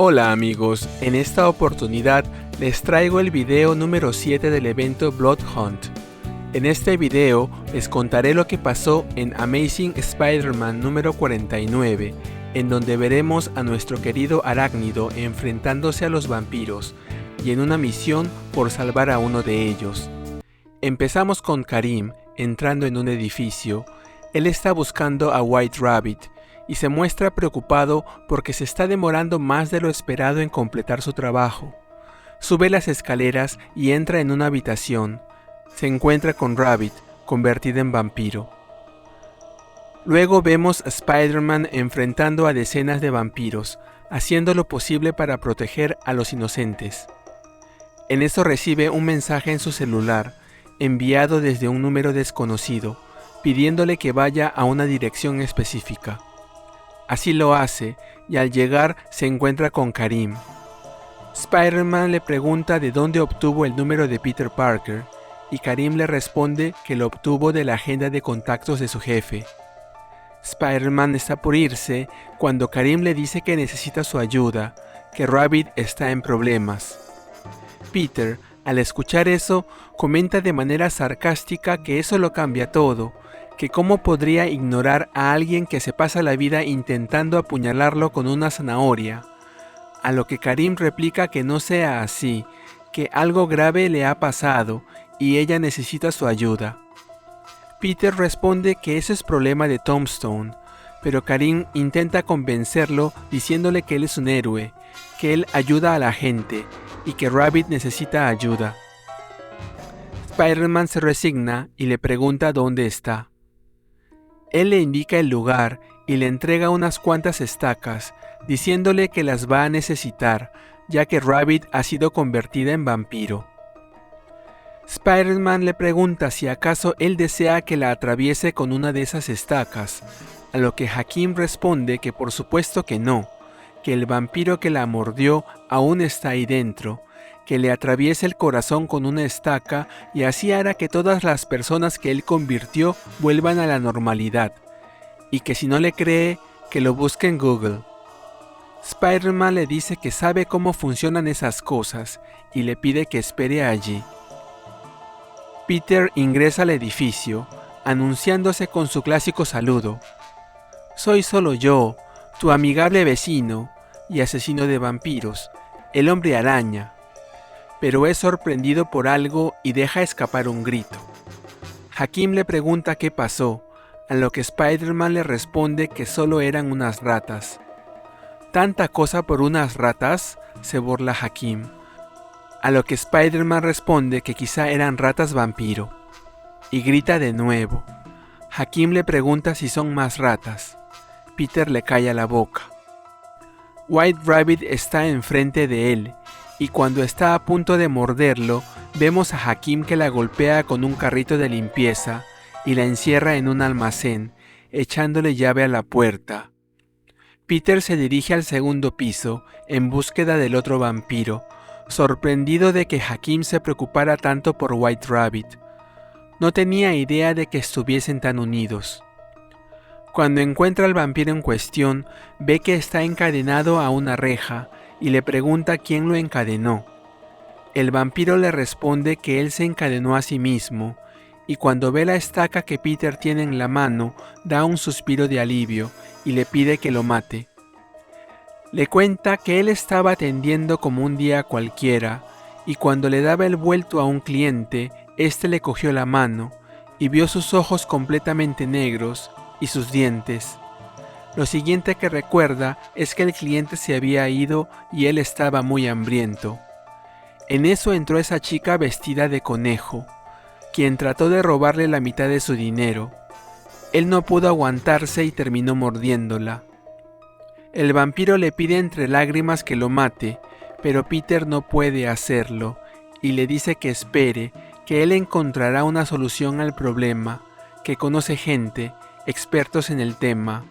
Hola amigos, en esta oportunidad les traigo el video número 7 del evento Blood Hunt. En este video les contaré lo que pasó en Amazing Spider-Man número 49, en donde veremos a nuestro querido Arácnido enfrentándose a los vampiros y en una misión por salvar a uno de ellos. Empezamos con Karim entrando en un edificio. Él está buscando a White Rabbit y se muestra preocupado porque se está demorando más de lo esperado en completar su trabajo. Sube las escaleras y entra en una habitación. Se encuentra con Rabbit, convertida en vampiro. Luego vemos a Spider-Man enfrentando a decenas de vampiros, haciendo lo posible para proteger a los inocentes. En eso recibe un mensaje en su celular, enviado desde un número desconocido, pidiéndole que vaya a una dirección específica. Así lo hace, y al llegar se encuentra con Karim. Spider-Man le pregunta de dónde obtuvo el número de Peter Parker, y Karim le responde que lo obtuvo de la agenda de contactos de su jefe. Spider-Man está por irse cuando Karim le dice que necesita su ayuda, que Rabbit está en problemas. Peter, al escuchar eso, comenta de manera sarcástica que eso lo cambia todo, que cómo podría ignorar a alguien que se pasa la vida intentando apuñalarlo con una zanahoria, a lo que Karim replica que no sea así, que algo grave le ha pasado y ella necesita su ayuda. Peter responde que ese es problema de Tombstone, pero Karim intenta convencerlo diciéndole que él es un héroe, que él ayuda a la gente y que Rabbit necesita ayuda. Spider-Man se resigna y le pregunta dónde está. Él le indica el lugar y le entrega unas cuantas estacas, diciéndole que las va a necesitar, ya que Rabbit ha sido convertida en vampiro. Spider-Man le pregunta si acaso él desea que la atraviese con una de esas estacas, a lo que Hakim responde que por supuesto que no, que el vampiro que la mordió aún está ahí dentro, que le atraviese el corazón con una estaca y así hará que todas las personas que él convirtió vuelvan a la normalidad, y que si no le cree, que lo busque en Google. Spider-Man le dice que sabe cómo funcionan esas cosas y le pide que espere allí. Peter ingresa al edificio, anunciándose con su clásico saludo. Soy solo yo, tu amigable vecino y asesino de vampiros, el hombre araña. Pero es sorprendido por algo y deja escapar un grito. Hakim le pregunta qué pasó, a lo que Spider-Man le responde que solo eran unas ratas. ¿Tanta cosa por unas ratas?, se burla Hakim, a lo que Spider-Man responde que quizá eran ratas vampiro, y grita de nuevo. Hakim le pregunta si son más ratas. Peter le calla la boca. White Rabbit está enfrente de él, y cuando está a punto de morderlo, vemos a Hakim que la golpea con un carrito de limpieza y la encierra en un almacén, echándole llave a la puerta. Peter se dirige al segundo piso en búsqueda del otro vampiro, sorprendido de que Hakim se preocupara tanto por White Rabbit. No tenía idea de que estuviesen tan unidos. Cuando encuentra al vampiro en cuestión, ve que está encadenado a una reja y le pregunta quién lo encadenó. El vampiro le responde que él se encadenó a sí mismo, y cuando ve la estaca que Peter tiene en la mano, da un suspiro de alivio y le pide que lo mate. Le cuenta que él estaba atendiendo como un día cualquiera, y cuando le daba el vuelto a un cliente, éste le cogió la mano, y vio sus ojos completamente negros, y sus dientes. Lo siguiente que recuerda es que el cliente se había ido y él estaba muy hambriento. En eso entró esa chica vestida de conejo, quien trató de robarle la mitad de su dinero. Él no pudo aguantarse y terminó mordiéndola. El vampiro le pide entre lágrimas que lo mate, pero Peter no puede hacerlo, y le dice que espere, que él encontrará una solución al problema, que conoce gente, expertos en el tema,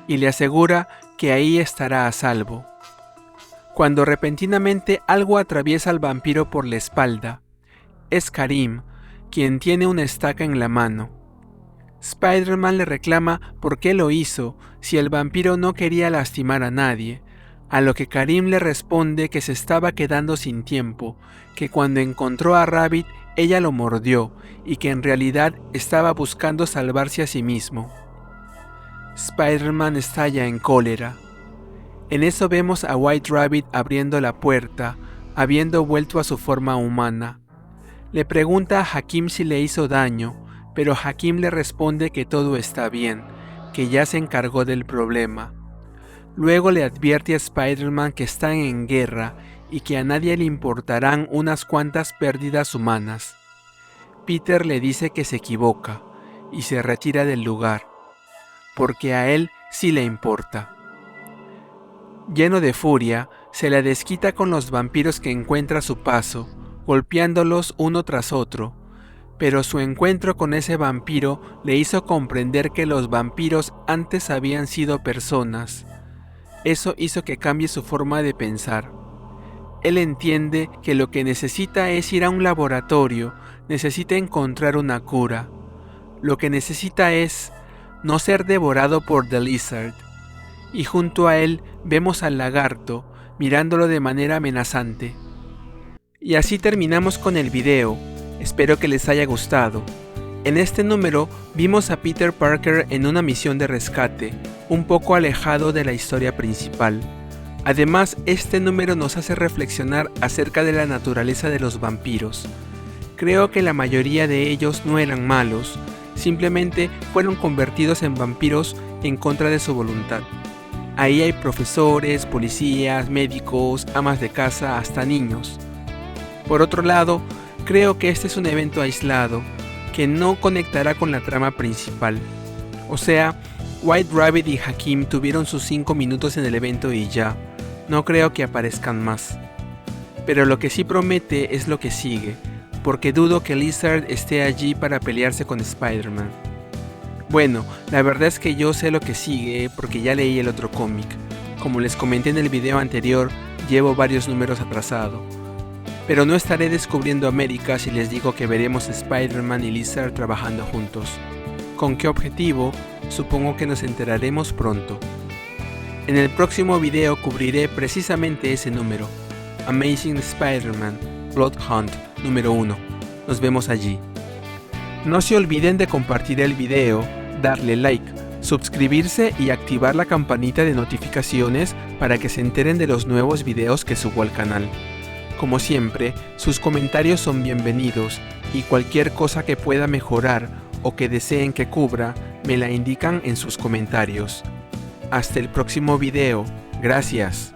y le asegura que ahí estará a salvo. Cuando repentinamente algo atraviesa al vampiro por la espalda, es Karim, quien tiene una estaca en la mano. Spider-Man le reclama por qué lo hizo si el vampiro no quería lastimar a nadie, a lo que Karim le responde que se estaba quedando sin tiempo, que cuando encontró a Rabbit ella lo mordió y que en realidad estaba buscando salvarse a sí mismo. Spider-Man estalla en cólera. En eso vemos a White Rabbit abriendo la puerta, habiendo vuelto a su forma humana. Le pregunta a Hakim si le hizo daño, pero Hakim le responde que todo está bien, que ya se encargó del problema. Luego le advierte a Spider-Man que están en guerra y que a nadie le importarán unas cuantas pérdidas humanas. Peter le dice que se equivoca y se retira del lugar, porque a él sí le importa. Lleno de furia, se la desquita con los vampiros que encuentra a su paso, golpeándolos uno tras otro, pero su encuentro con ese vampiro le hizo comprender que los vampiros antes habían sido personas. Eso hizo que cambie su forma de pensar. Él entiende que lo que necesita es ir a un laboratorio, necesita encontrar una cura. Lo que necesita es no ser devorado por The Lizard. Y junto a él vemos al lagarto, mirándolo de manera amenazante. Y así terminamos con el video. Espero que les haya gustado. En este número vimos a Peter Parker en una misión de rescate, un poco alejado de la historia principal. Además, este número nos hace reflexionar acerca de la naturaleza de los vampiros. Creo que la mayoría de ellos no eran malos, simplemente fueron convertidos en vampiros en contra de su voluntad. Ahí hay profesores, policías, médicos, amas de casa, hasta niños. Por otro lado, creo que este es un evento aislado, que no conectará con la trama principal. O sea, White Rabbit y Hakim tuvieron sus 5 minutos en el evento y ya, no creo que aparezcan más. Pero lo que sí promete es lo que sigue, porque dudo que Lizard esté allí para pelearse con Spider-Man. Bueno, la verdad es que yo sé lo que sigue porque ya leí el otro cómic. Como les comenté en el video anterior, llevo varios números atrasado. Pero no estaré descubriendo América si les digo que veremos a Spider-Man y Lizard trabajando juntos. ¿Con qué objetivo? Supongo que nos enteraremos pronto. En el próximo video cubriré precisamente ese número, Amazing Spider-Man Blood Hunt número 1. Nos vemos allí. No se olviden de compartir el video, darle like, suscribirse y activar la campanita de notificaciones para que se enteren de los nuevos videos que subo al canal. Como siempre, sus comentarios son bienvenidos y cualquier cosa que pueda mejorar o que deseen que cubra, me la indican en sus comentarios. Hasta el próximo video. Gracias.